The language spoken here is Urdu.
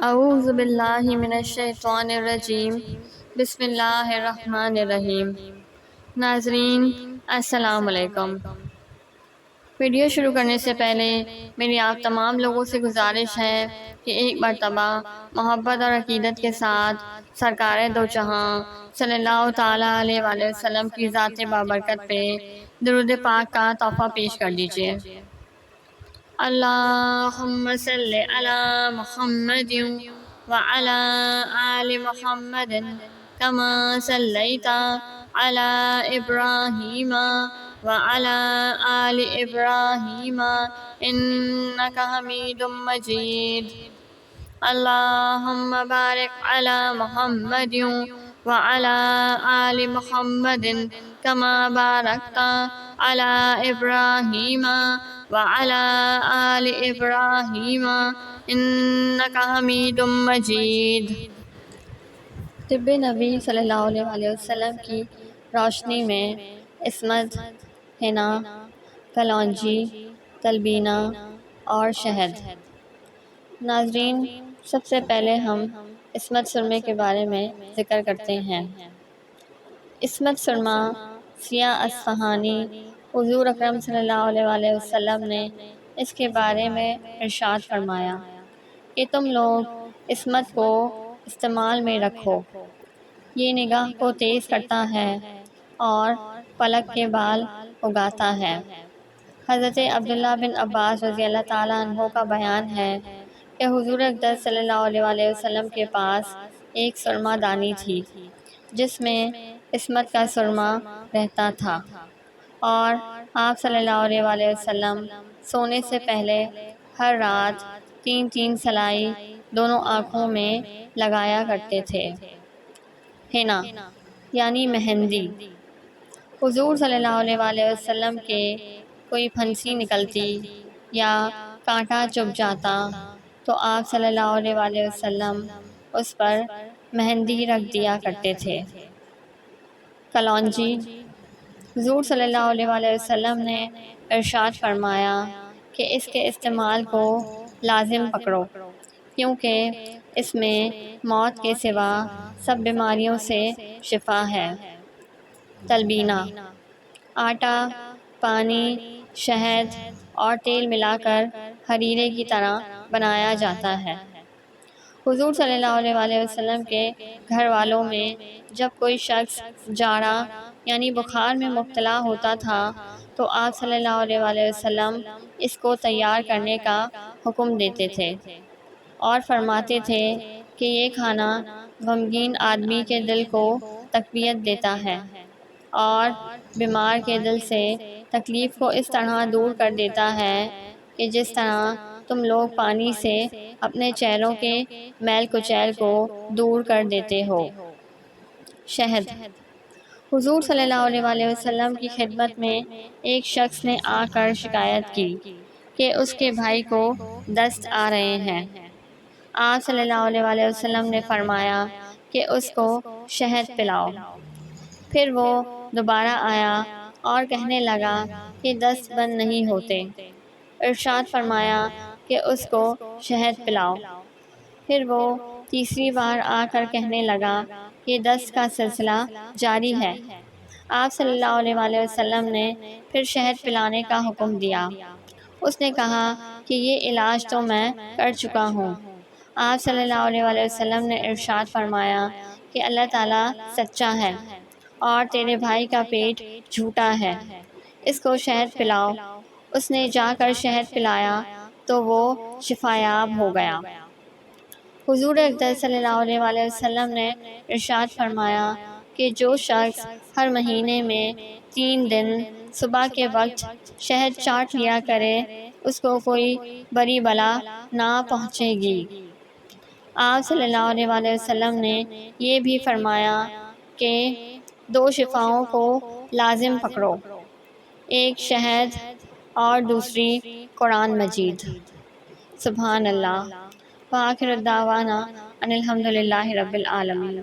اعوذ باللہ من الشیطان الرجیم، بسم اللہ الرحمن الرحیم۔ ناظرین السلام علیکم۔ ویڈیو شروع کرنے سے پہلے میری آپ تمام لوگوں سے گزارش ہے کہ ایک مرتبہ محبت اور عقیدت کے ساتھ سرکار دو جہاں صلی اللہ تعالیٰ علیہ وآلہ وسلم کی ذات بابرکت پہ درود پاک کا تحفہ پیش کر دیجیے۔ اللہم صلی علی محمد وعلی آل محمد کما صلیت علی ابراہیم وعلی آل ابراہیم انک حمید مجید۔ اللہم بارک علی محمد وعلی آل محمد کما بارکت علی ابراہیم وعلی آل ابراہیم انک حمید مجید۔ طب نبی صلی اللہ علیہ وآلہ وسلم کی روشنی میں عصمت، حنا، کلونجی، تلبینہ اور شہد۔ ناظرین، سب سے پہلے ہم عصمت سرمے کے بارے میں ذکر کرتے ہیں۔ عصمت سرما سیاہ اصفہانی حضور اکرم صلی اللہ علیہ وآلہ وسلم نے اس کے بارے میں ارشاد فرمایا کہ تم لوگ عصمت کو استعمال میں رکھو، یہ نگاہ کو تیز کرتا ہے اور پلک کے بال اگاتا ہے۔ حضرت عبداللہ بن عباس رضی اللہ تعالیٰ عنہ کا بیان ہے کہ حضور اقدس صلی اللہ علیہ وآلہ وسلم کے پاس ایک سرما دانی تھی جس میں عصمت کا سرما رہتا تھا، اور آپ صلی اللہ علیہ وآلہ وسلم سونے سے پہلے ہر رات 3 سلائی دونوں آنکھوں میں لگایا کرتے تھے۔ حنا یعنی مہندی۔ حضور صلی اللہ علیہ وآلہ وسلم کے کوئی پھنسی نکلتی یا کانٹا چبھ جاتا تو آپ صلی اللہ علیہ وآلہ وسلم اس پر مہندی رکھ دیا کرتے تھے۔ کلونجی۔ حضور صلی اللہ علیہ وآلہ وسلم نے ارشاد فرمایا کہ اس کے استعمال کو لازم پکڑو، کیونکہ اس میں موت کے سوا سب بیماریوں سے شفا ہے۔ تلبینہ۔ آٹا، پانی، شہد اور تیل ملا کر حریرے کی طرح بنایا جاتا ہے۔ حضور صلی اللہ علیہ وآلہ وسلم کے گھر والوں میں جب کوئی شخص جاڑا یعنی بخار میں مبتلا ہوتا تھا تو آپ صلی اللہ علیہ وآلہ وسلم اس کو تیار کرنے کا حکم دیتے تھے اور فرماتے تھے کہ یہ کھانا غمگین آدمی کے دل کو تقویت دیتا ہے اور بیمار کے دل سے تکلیف کو اس طرح دور کر دیتا ہے کہ جس طرح تم لوگ پانی سے اپنے چہروں کے میل کچیل کو دور کر دیتے ہو۔ شہد۔ حضور صلی اللہ علیہ وآلہ وسلم کی خدمت میں ایک شخص نے آ کر شکایت کی کہ اس کے بھائی کو دست آ رہے ہیں۔ آپ صلی اللہ علیہ وآلہ وسلم نے فرمایا کہ اس کو شہد پلاؤ۔ پھر وہ دوبارہ آیا اور کہنے لگا کہ دست بند نہیں ہوتے۔ ارشاد فرمایا کہ اس کو شہد پلاؤ۔ پھر وہ تیسری بار آ کر کہنے لگا کہ دست کا سلسلہ جاری ہے۔ آپ صلی اللہ علیہ وآلہ وسلم نے پھر شہد پلانے کا حکم دیا۔ اس نے کہا کہ یہ علاج تو میں کر چکا ہوں۔ آپ صلی اللہ علیہ وآلہ وسلم نے ارشاد فرمایا کہ اللہ تعالیٰ سچا ہے اور تیرے بھائی کا پیٹ جھوٹا ہے، اس کو شہد پلاؤ۔ اس نے جا کر شہد پلایا تو وہ شفا یاب ہو گیا۔ حضور اقدس صلی اللہ علیہ وآلہ وسلم نے ارشاد فرمایا کہ جو شخص ہر مہینے میں 3 دن صبح کے وقت شہد چاٹ لیا کرے اس کو کوئی بری بلا نہ پہنچے گی۔ آپ صلی اللہ علیہ وآلہ وسلم نے یہ بھی فرمایا کہ 2 شفاؤں کو لازم پکڑو، ایک شہد اور دوسری قرآن مجید۔ سبحان اللہ۔ وآخر دعوانا ان الحمد للہ رب العالمین۔